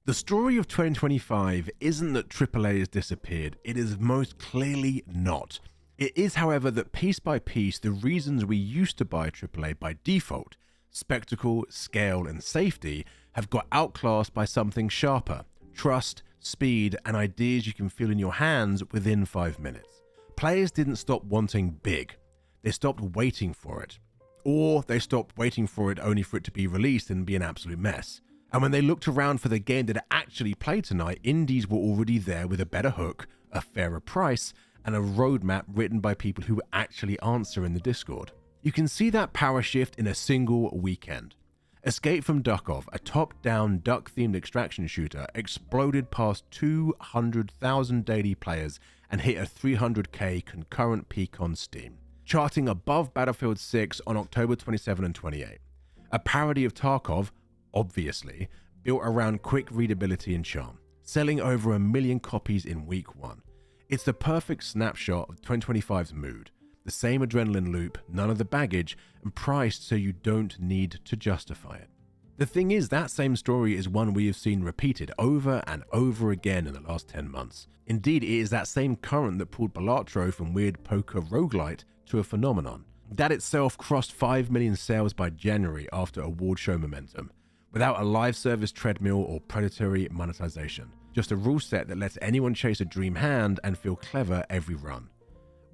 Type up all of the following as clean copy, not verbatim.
The story of 2025 isn't that AAA has disappeared, it is most clearly not. It is, however, that piece by piece, the reasons we used to buy AAA by default, spectacle, scale, and safety, have got outclassed by something sharper: trust, speed, and ideas you can feel in your hands within 5 minutes. Players didn't stop wanting big, they stopped waiting for it. Or they stopped waiting for it only for it to be released and be an absolute mess. And when they looked around for the game that actually played tonight, indies were already there with a better hook, a fairer price, and a roadmap written by people who actually answer in the Discord. You can see that power shift in a single weekend. Escape from Duckov, a top-down duck-themed extraction shooter, exploded past 200,000 daily players and hit a 300k concurrent peak on Steam, charting above Battlefield 6 on October 27 and 28. A parody of Tarkov, obviously, built around quick readability and charm, selling over 1 million copies in week 1. It's the perfect snapshot of 2025's mood. The same adrenaline loop, none of the baggage, and priced so you don't need to justify it. The thing is, that same story is one we have seen repeated over and over again in the last 10 months. Indeed, it is that same current that pulled Balatro from weird poker roguelite to a phenomenon. That itself crossed 5 million sales by January after award show momentum, without a live service treadmill or predatory monetization. Just a rule set that lets anyone chase a dream hand and feel clever every run.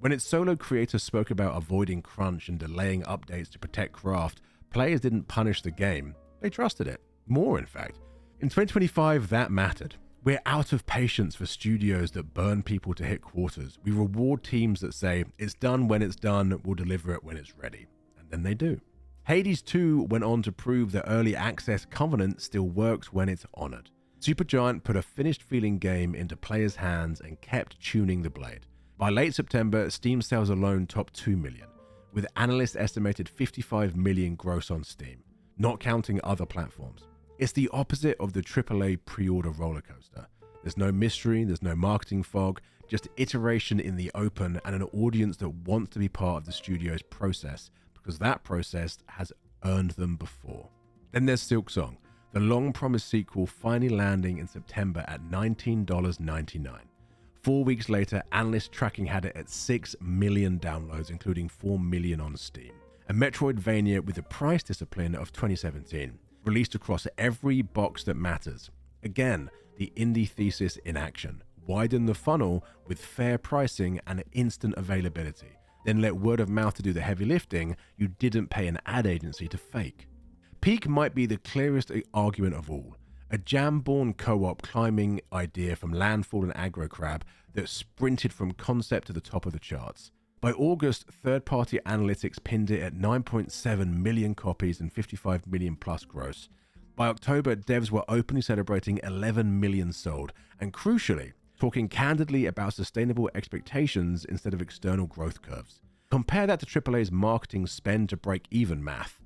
When its solo creator spoke about avoiding crunch and delaying updates to protect craft, players didn't punish the game, they trusted it. More, in fact. In 2025, that mattered. We're out of patience for studios that burn people to hit quarters. We reward teams that say, it's done when it's done, we'll deliver it when it's ready. And then they do. Hades 2 went on to prove that early access covenant still works when it's honored. Supergiant put a finished feeling game into players' hands and kept tuning the blade. By late September, Steam sales alone topped 2 million, with analysts estimated 55 million gross on Steam, not counting other platforms. It's the opposite of the AAA pre-order rollercoaster. There's no mystery, there's no marketing fog, just iteration in the open and an audience that wants to be part of the studio's process, because that process has earned them before. Then there's Silksong, the long-promised sequel finally landing in September at $19.99. 4 weeks later, analyst tracking had it at 6 million downloads, including 4 million on Steam. A Metroidvania with the price discipline of 2017, released across every box that matters. Again, the indie thesis in action. Widen the funnel with fair pricing and instant availability. Then let word of mouth to do the heavy lifting you didn't pay an ad agency to fake. Peak might be the clearest argument of all. A jam-born co-op climbing idea from Landfall and Aggro Crab that sprinted from concept to the top of the charts. By August, third-party analytics pinned it at 9.7 million copies and 55 million plus gross. By October, devs were openly celebrating 11 million sold, and crucially, talking candidly about sustainable expectations instead of external growth curves. Compare that to AAA's marketing spend to break even math.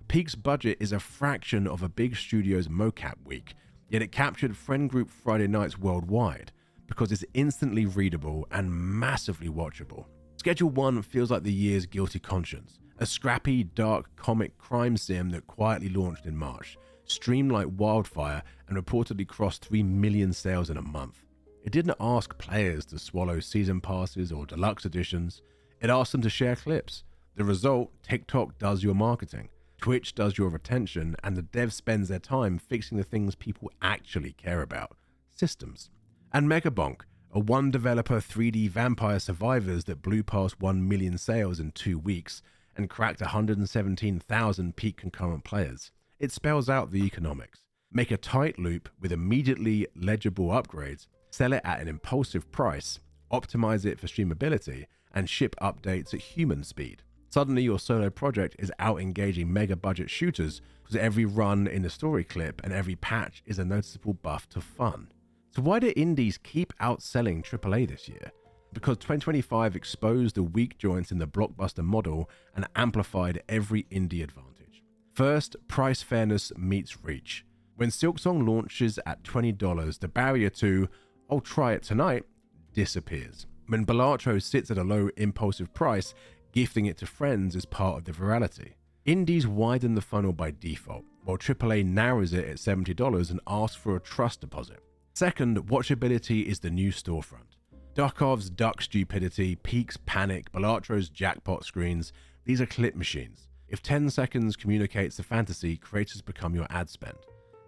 Peak's budget is a fraction of a big studio's mocap week, yet it captured friend group Friday nights worldwide because it's instantly readable and massively watchable. Schedule 1 feels like the year's guilty conscience, a scrappy, dark comic crime sim that quietly launched in March, streamed like wildfire, and reportedly crossed 3 million sales in a month. It didn't ask players to swallow season passes or deluxe editions, it asked them to share clips. The result, TikTok does your marketing. Twitch does your retention, and the dev spends their time fixing the things people actually care about: systems. And Megabonk, a one-developer 3D vampire survivors that blew past 1 million sales in 2 weeks and cracked 117,000 peak concurrent players. It spells out the economics. Make a tight loop with immediately legible upgrades, sell it at an impulsive price, optimize it for streamability, and ship updates at human speed. Suddenly your solo project is out engaging mega budget shooters because every run in the story clip and every patch is a noticeable buff to fun. So why do indies keep outselling AAA this year? Because 2025 exposed the weak joints in the blockbuster model and amplified every indie advantage. First, price fairness meets reach. When Silksong launches at $20, the barrier to, "I'll try it tonight," disappears. When Balatro sits at a low impulsive price, gifting it to friends is part of the virality. Indies widen the funnel by default, while AAA narrows it at $70 and asks for a trust deposit. Second, watchability is the new storefront. Duckov's Duck Stupidity, Peak's Panic, Balatro's Jackpot screens, these are clip machines. If 10 seconds communicates the fantasy, creators become your ad spend.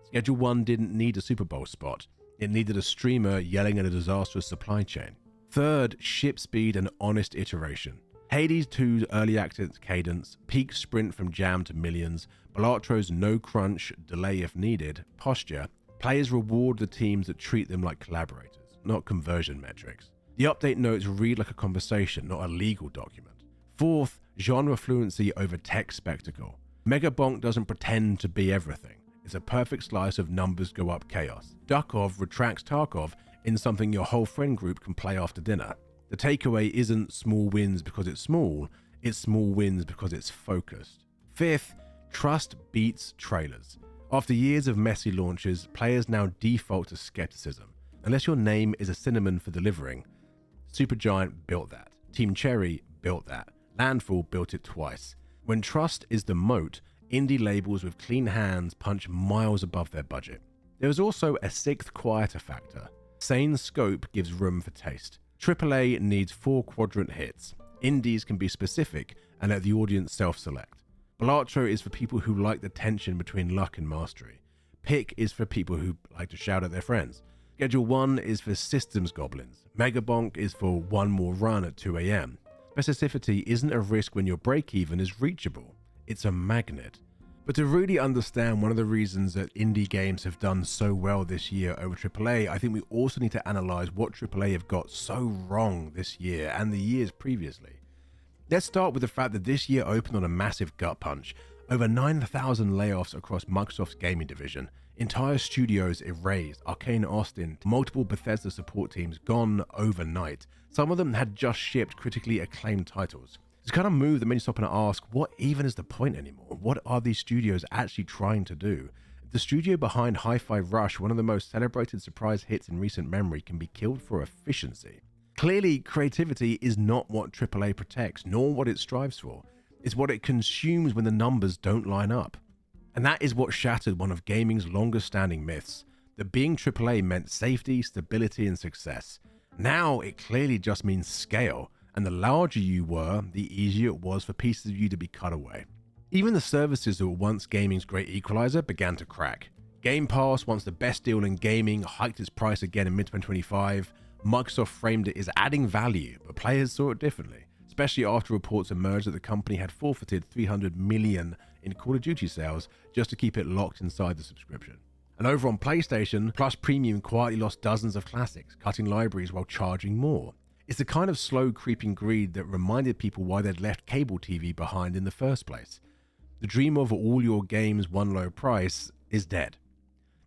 Schedule 1 didn't need a Super Bowl spot. It needed a streamer yelling at a disastrous supply chain. Third, ship speed and honest iteration. Hades 2's early access cadence, Peak's sprint from jam to millions, Balatro's no crunch, delay if needed, posture. Players reward the teams that treat them like collaborators, not conversion metrics. The update notes read like a conversation, not a legal document. Fourth, genre fluency over tech spectacle. Megabonk doesn't pretend to be everything. It's a perfect slice of numbers go up chaos. Duckov retracts Tarkov in something your whole friend group can play after dinner. The takeaway isn't small wins because it's small wins because it's focused. Fifth, trust beats trailers. After years of messy launches, players now default to skepticism. Unless your name is a synonym for delivering. Supergiant built that. Team Cherry built that. Landfall built it twice. When trust is the moat, indie labels with clean hands punch miles above their budget. There is also a sixth quieter factor. Sane scope gives room for taste. AAA needs 4 quadrant hits. Indies can be specific and let the audience self-select. Balatro is for people who like the tension between luck and mastery. Pick is for people who like to shout at their friends. Schedule 1 is for systems goblins. Megabonk is for one more run at 2 AM. Specificity isn't a risk when your break-even is reachable. It's a magnet. But to really understand one of the reasons that indie games have done so well this year over AAA, I think we also need to analyze what AAA have got so wrong this year and the years previously. Let's start with the fact that this year opened on a massive gut punch. Over 9,000 layoffs across Microsoft's gaming division. Entire studios erased, Arcane Austin, multiple Bethesda support teams gone overnight. Some of them had just shipped critically acclaimed titles. It's kind of move that made you stop and ask, what even is the point anymore? What are these studios actually trying to do? The studio behind Hi-Fi Rush, one of the most celebrated surprise hits in recent memory, can be killed for efficiency. Clearly, creativity is not what AAA protects, nor what it strives for. It's what it consumes when the numbers don't line up. And that is what shattered one of gaming's longest-standing myths, that being AAA meant safety, stability, and success. Now it clearly just means scale, and the larger you were, the easier it was for pieces of you to be cut away. Even the services that were once gaming's great equalizer began to crack. Game Pass, once the best deal in gaming, hiked its price again in mid-2025. Microsoft framed it as adding value, but players saw it differently, especially after reports emerged that the company had forfeited $300 million in Call of Duty sales just to keep it locked inside the subscription. And over on PlayStation, Plus Premium quietly lost dozens of classics, cutting libraries while charging more. It's the kind of slow creeping greed that reminded people why they'd left cable TV behind in the first place. The dream of all your games one low price is dead.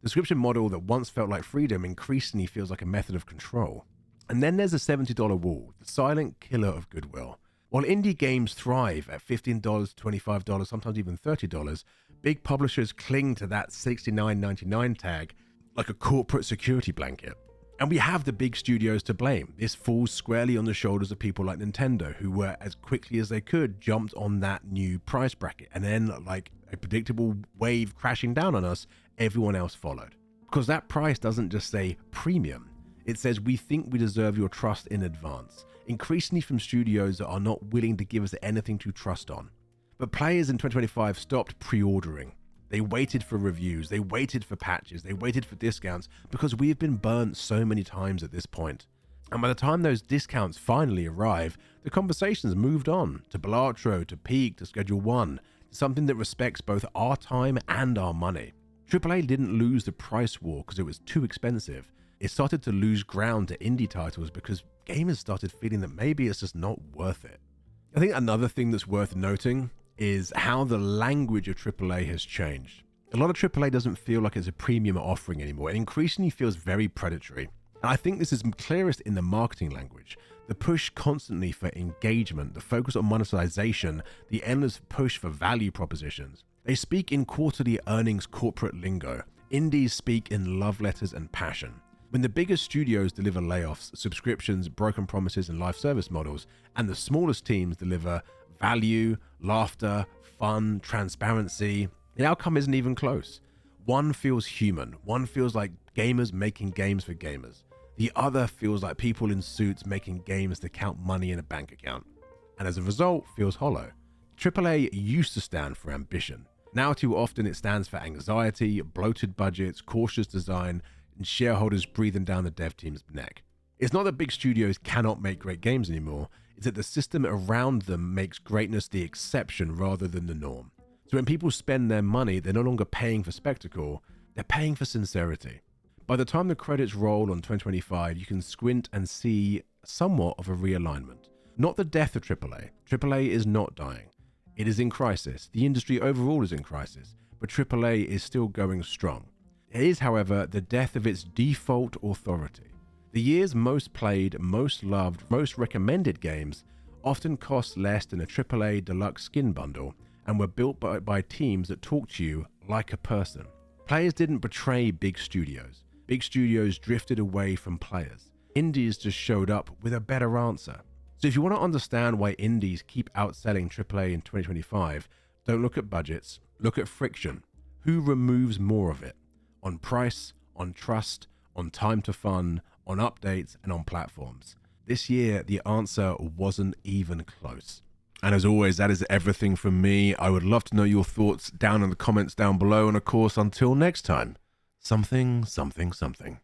The subscription model that once felt like freedom increasingly feels like a method of control. And then there's the $70 wall, the silent killer of goodwill. While indie games thrive at $15, $25, sometimes even $30, big publishers cling to that $69.99 tag like a corporate security blanket. And we have the big studios to blame. This falls squarely on the shoulders of people like Nintendo, who were, as quickly as they could, jumped on that new price bracket. And then, like a predictable wave crashing down on us, everyone else followed. Because that price doesn't just say premium. It says we think we deserve your trust in advance. Increasingly from studios that are not willing to give us anything to trust on. But players in 2025 stopped pre-ordering. They waited for reviews, they waited for patches, they waited for discounts, because we've been burnt so many times at this point. And by the time those discounts finally arrive, the conversations moved on to Balatro, to Peak, to Schedule 1, to something that respects both our time and our money. AAA didn't lose the price war because it was too expensive. It started to lose ground to indie titles because gamers started feeling that maybe it's just not worth it. I think another thing that's worth noting is how the language of AAA has changed. A lot of AAA doesn't feel like it's a premium offering anymore. It increasingly feels very predatory. And I think this is clearest in the marketing language. The push constantly for engagement, the focus on monetization, the endless push for value propositions. They speak in quarterly earnings corporate lingo. Indies speak in love letters and passion. When the biggest studios deliver layoffs, subscriptions, broken promises, and live service models, and the smallest teams deliver value, laughter, fun, transparency. The outcome isn't even close. One feels human. One feels like gamers making games for gamers. The other feels like people in suits making games to count money in a bank account. And as a result, feels hollow. AAA used to stand for ambition. Now too often it stands for anxiety, bloated budgets, cautious design, and shareholders breathing down the dev team's neck. It's not that big studios cannot make great games anymore, it's that the system around them makes greatness the exception rather than the norm. So when people spend their money, they're no longer paying for spectacle, they're paying for sincerity. By the time the credits roll on 2025, you can squint and see somewhat of a realignment. Not the death of AAA. AAA is not dying. It is in crisis. The industry overall is in crisis, but AAA is still going strong. It is, however, the death of its default authority. The year's most played, most loved, most recommended games often cost less than a AAA deluxe skin bundle and were built by teams that talk to you like a person. Players didn't betray big studios. Big studios drifted away from players. Indies just showed up with a better answer. So if you want to understand why indies keep outselling AAA in 2025, don't look at budgets, look at friction. Who removes more of it? On price, on trust, on time to fun, on updates, and on platforms. This year, the answer wasn't even close. And as always, that is everything from me. I would love to know your thoughts down in the comments down below. And of course, until next time, something, something, something.